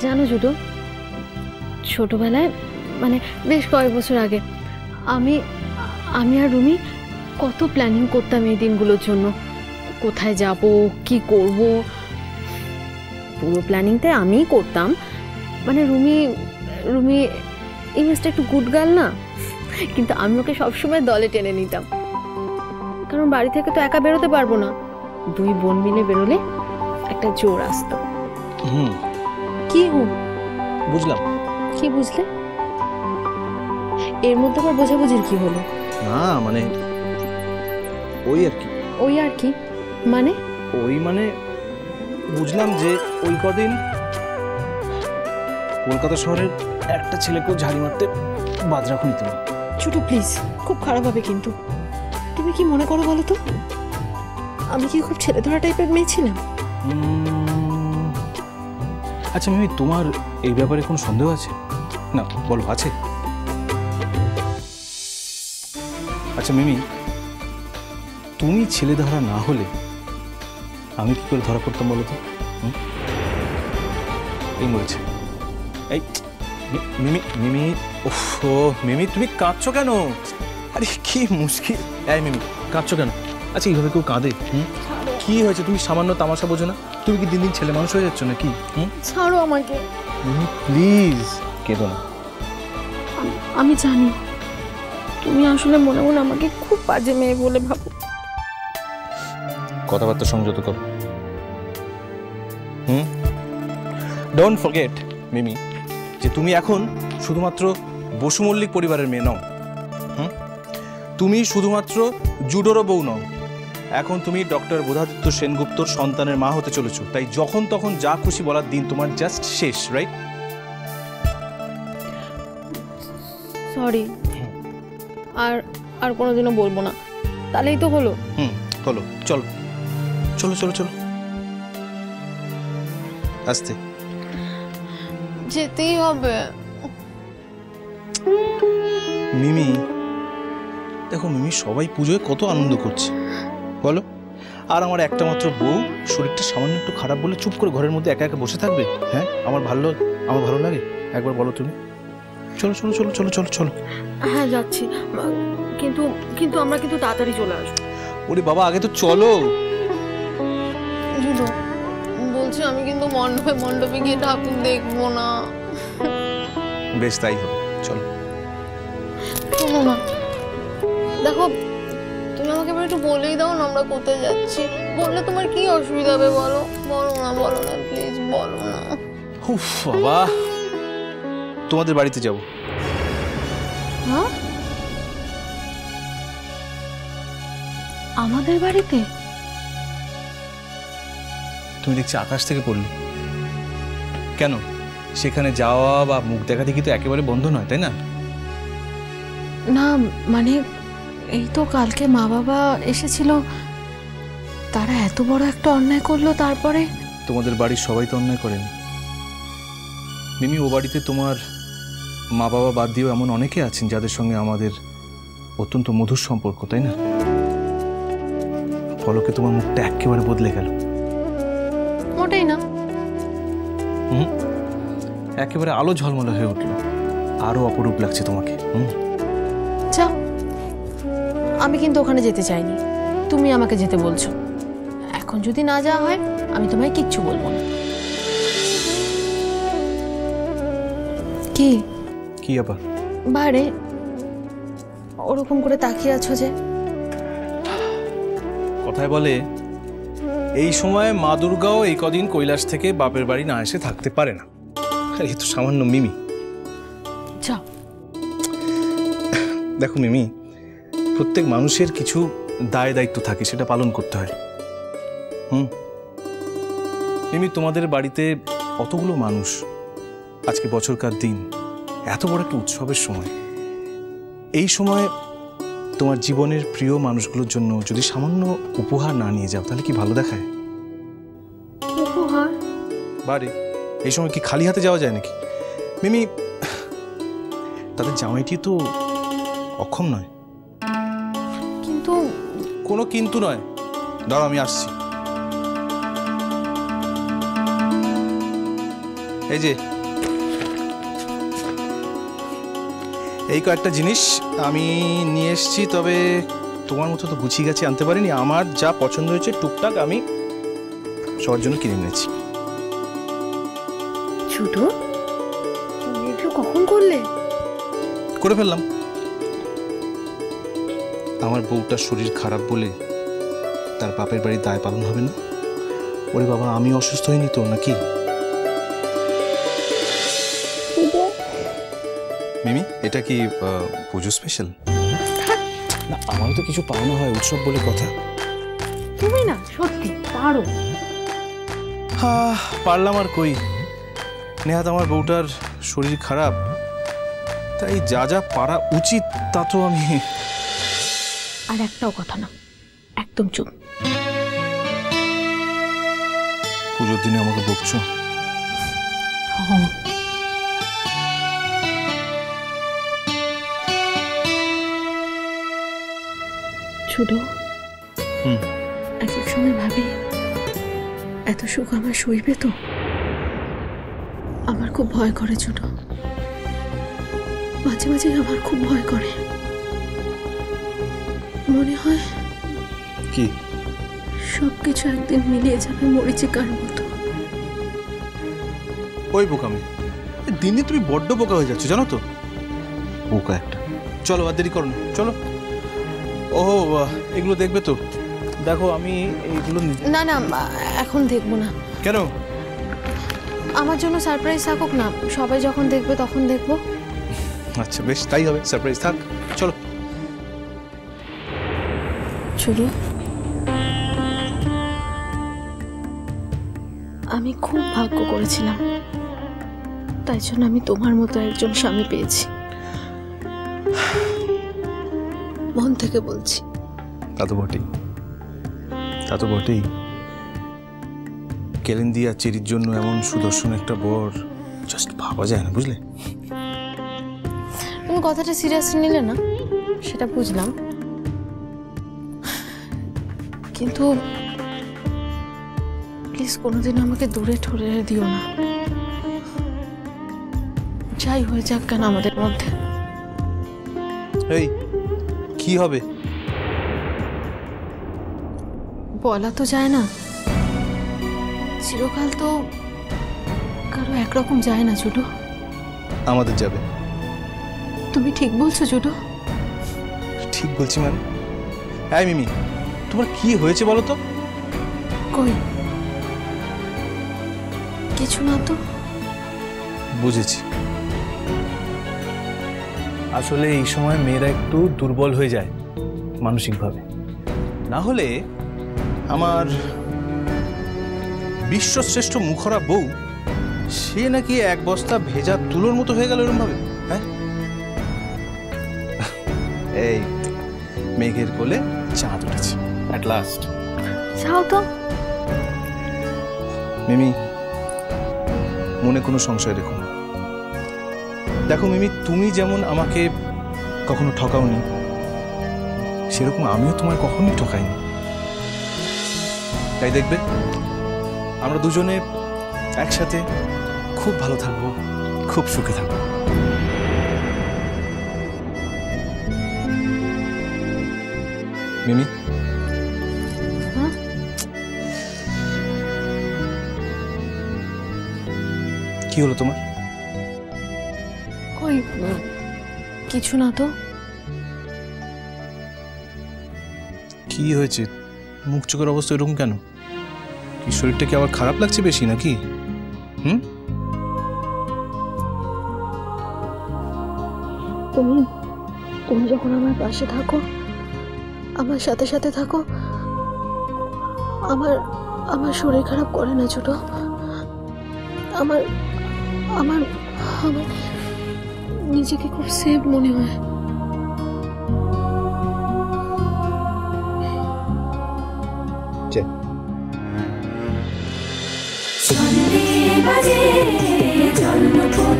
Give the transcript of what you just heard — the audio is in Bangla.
জানো জুডো, ছোটবেলায় মানে বেশ কয়েক বছর আগে আমি আমি আর রুমি কত প্ল্যানিং করতাম এই দিনগুলোর জন্য। কোথায় যাব, কি করব, পুরো প্ল্যানিংটাই আমিই করতাম। মানে রুমি রুমি এই মেসটা একটু গুড গার্ল না, কিন্তু আমি ওকে সবসময় দলে টেনে নিতাম, কারণ বাড়ি থেকে তো একা বেরোতে পারবো না, দুই বোন মিলে বেরোলে একটা জোর আসতো। কি বুঝলাম। কি বুঝলে? এর মধ্যে আবার বোঝাবুঝির কি হলো? না মানে ওই আর কি। ওই আর কি মানে? ওই মানে বুঝলাম যে ওই কদিন কলকাতা শহরের একটা ছেলেকেও ঝাড়ি মারতে বাদ রাখুনি তুমি। ছোট প্লিজ, খুব খারাপ হবে কিন্তু। তুমি কি মনে করো বলো তো, আমি কি খুব ছেলে ধরা টাইপের মেয়ে ছিলাম? আচ্ছা মিমি, তোমার এই ব্যাপারে কোনো সন্দেহ আছে? না বলো, আছে? আচ্ছা মিমি, তুমি ছেলে ধরা না হলে আমি কি করে ধরা পড়তাম বলো তো? এই মরেছে। এই মিমি মিমি, ওফো মিমি তুমি কাঁদছো কেন? আরে কি মুশকিল। এই মিমি কাঁদছো কেন? আচ্ছা এইভাবে কেউ কাঁদে? কি হয়েছে? তুমি সামান্য তামাশা বোঝো না? তুমি কি দিন দিন ছেলে মানুষ হয়ে যাচ্ছ নাকি? ছাড়ো আমাকে প্লিজ, কেঁদো না। আমি জানি তুমি আসলে মনে মনে আমাকে খুব বাজে মেয়ে বলে ভাবো। কথাবার্তা সংযত করো। ডোন্ট ফরগেট মিমি যে তুমি এখন শুধুমাত্র বসু মল্লিক পরিবারের মেয়ে নও। তুমি শুধুমাত্র জুডোরও বউ নও, এখন তুমি ডক্টর বোধাদিত্য সেনগুপ্তর সন্তানের মা হতে চলেছো। তাই যখন তখন যা খুশি বলার দিন তোমার জাস্ট শেষ, রাইট? সরি, আর আর কোনোদিনও বলবো না। তাহলেই তো হলো। হলো। চলো চলো চলো চলো, আস্তে। যেতেই হবে। মিমি দেখো মিমি, সবাই পুজোয় কত আনন্দ করছে বলো, আর আমার একটা মাত্র বউ শরীরটা সামান্য একটু খারাপ বলে চুপ করে ঘরের মধ্যে একা একা বসে থাকবে? হ্যাঁ, আমার ভালো লাগে? একবার বলো তুমি। চলো চলো চলো চলো চলো চলো। হ্যাঁ যাচ্ছি, কিন্তু কিন্তু আমরা কিন্তু তাড়াতাড়ি চলে আসবো। ওরে বাবা, আগে তো চলো। জুডো বলছি, আমি কিন্তু মণ্ডপে গিয়ে ঠাকুর দেখবো না। বেশ, তাই হবে, চলো। শোনো না, দেখো তুমি আমাকে এবার একটু বলেই দাও না আমরা কোথায় যাচ্ছি। বললে তোমার কি অসুবিধা হবে বলো? বলো না প্লিজ, বলো না। উফ বাবা, তোমাদের বাড়িতে যাব। হ্যাঁ, আমাদের বাড়িতে? তুমি দেখছি আকাশ থেকে পড়লে কেন? সেখানে যাওয়া বা মুখ দেখা দেখি তো একেবারে বন্ধ নয়, তাই না? না মানে এই তো কালকে মা বাবা এসেছিল, তারা এত বড় একটা অন্যায় করলো, তারপরে? তোমাদের বাড়ির সবাই তো অন্যায় করেনি মিমি। ও বাড়িতে তোমার মা বাবা বাদ দিয়েও এমন অনেকে আছেন যাদের সঙ্গে আমাদের অত্যন্ত মধুর সম্পর্ক, তাই না? ফলকে তোমার মুখটা একেবারে বদলে গেল। মোটেই না। একেবারে আলো ঝলমলে হয়ে উঠলো, আরো অপরূপ লাগছে তোমাকে। যাও, আমি কিন্তু ওখানে যেতে চাইনি, তুমি আমাকে যেতে বলছো। এখন যদি না যাওয়া হয় আমি তোমায় কিচ্ছু বলবো না। কি কি আবার? বারে ওরকম করে তাকিয়ে আছো যে? কথায় বলে এই সময় মা দুর্গাও এই কদিন কৈলাস থেকে বাপের বাড়ি না এসে থাকতে পারে না। এই তো সামান্য মিমি। যাও। দেখো মিমি, প্রত্যেক মানুষের কিছু দায় দায়িত্ব থাকে, সেটা পালন করতে হয়। মিমি, তোমাদের বাড়িতে অতগুলো মানুষ, আজকে বছরকার দিন, এত বড় একটা উৎসবের সময়, এই সময় তোমার জীবনের প্রিয় মানুষগুলোর জন্য যদি সামান্য উপহার না নিয়ে যাও তাহলে কি ভালো দেখায়? উপহার? বাড়ি এই সময় কি খালি হাতে যাওয়া যায় নাকি? মিমি, তাদের জামাইটি তো অক্ষম নয়। কিন্তু কোনো কিন্তু নয়, দাঁড়াও আমি আসছি। এই যে এই কয়েকটা জিনিস আমি নিয়ে এসেছি, তবে তোমার মতো তো গুছিয়ে গেছে আনতে পারিনি। আমার যা পছন্দ হয়েছে টুকটাক আমি সবার জন্য কিনে নিয়েছি। ছোট, তুমি এগুলো কখন করলে? করে ফেললাম। আমার বউটার শরীর খারাপ বলে তার বাপের বাড়ির দায় পালন হবে না? ওরে বাবা, আমি অসুস্থ হইনি তো নাকি? মিমি, এটা কি পুজো স্পেশাল? না, আমারও তো কিছু পাওনা হয়, উৎসব বলে কথা। তুমি না সত্যি পারো। হ্যাঁ, পারলাম আর কই। নেহাত আমার বউটার শরীর খারাপ, তাই যা যা পারা উচিত তা তো আমি। আর একটাও কথা না, একদম চুপ। পুজোর দিনে আমাকে বকছো? ছোট, এক এক সময় ভাবি এত সুখ আমার সইবে তো? আমার খুব ভয় করে ছোট, মাঝে মাঝে আমার খুব ভয় করে। মনে হয় কি সবকিছু একদিন মিলিয়ে যাবে মরিচিকার মতো। ওই বোকামি, দিন দিন তুমি বড্ড বোকা হয়ে যাচ্ছ জানো তো। বোকা একটা। চলো আর দেরি করো না, চলো। ওহো, এগুলো দেখবে তো? দেখো আমি এইগুলো। না না, এখন দেখবো না। কেন? আমার জন্য সারপ্রাইজ থাকুক না, সবাই যখন দেখবে তখন দেখবো। আচ্ছা বেশ, তাই হবে, সারপ্রাইজ থাক। চলো। শুরু। আমি খুব ভাগ্য করেছিলাম, তাই জন্য আমি তোমার মতো একজন স্বামী পেয়েছি। মন থেকে বলছি। তা তো বটেই, তা তো বটেই। কেলেন্দি আর চেরির জন্য এমন সুদর্শন একটা বর জাস্ট ভাবা যায় না, বুঝলে? তুমি কথাটা সিরিয়াসলি নিলে না, সেটা বুঝলাম, কিন্তু প্লিজ কোনোদিন আমাকে দূরে ঠরে দিও না। যাই হয়ে যাক কেন আমাদের মধ্যে। এই কি হবে? বলা তো যায় না, চিরকাল তো কারো একরকম যায় না ছোট। আমাদের যাবে। তুমি ঠিক বলছো ছোট। ঠিক বলছি মানে? হ্যাঁ মিমি, তোমার কি হয়েছে বলো তো? কই কিছু না তো। বুঝেছি, আসলে এই সময় মেয়েরা একটু দুর্বল হয়ে যায় মানসিকভাবে। না হলে আমার বিশ্বশ্রেষ্ঠ মুখরা বউ, সে নাকি এক বস্তা ভেজা তুলোর মতো হয়ে গেল এরকম ভাবে। হ্যাঁ, এই মেঘের কোলে চাঁদ উঠেছে অ্যাট লাস্ট। যাও তো মিমি, মনে কোনো সংশয় রেখো না। দেখো মিমি, তুমি যেমন আমাকে কখনো ঠকাওনি, সেরকম আমিও তোমায় কখনোই ঠকাইনি। তাই দেখবে আমরা দুজনে একসাথে খুব ভালো থাকবো, খুব সুখে থাকবো। মিমি, হ্যাঁ? কি হলো তোমার? কই কিছু না তো। কি হয়েছে? মুখ চোখের অবস্থা এরকম কেন? কি শরীরটা কি আবার খারাপ লাগছে বেশি নাকি? তুমি তুমি যখন আমার পাশে থাকো, আমার সাথে সাথে থাকো, আমার আমার শরীর খারাপ করে না ছোট। আমার আমার আমার নিজেকে খুব সেফ মনে হয়। বাজে জন্মপথ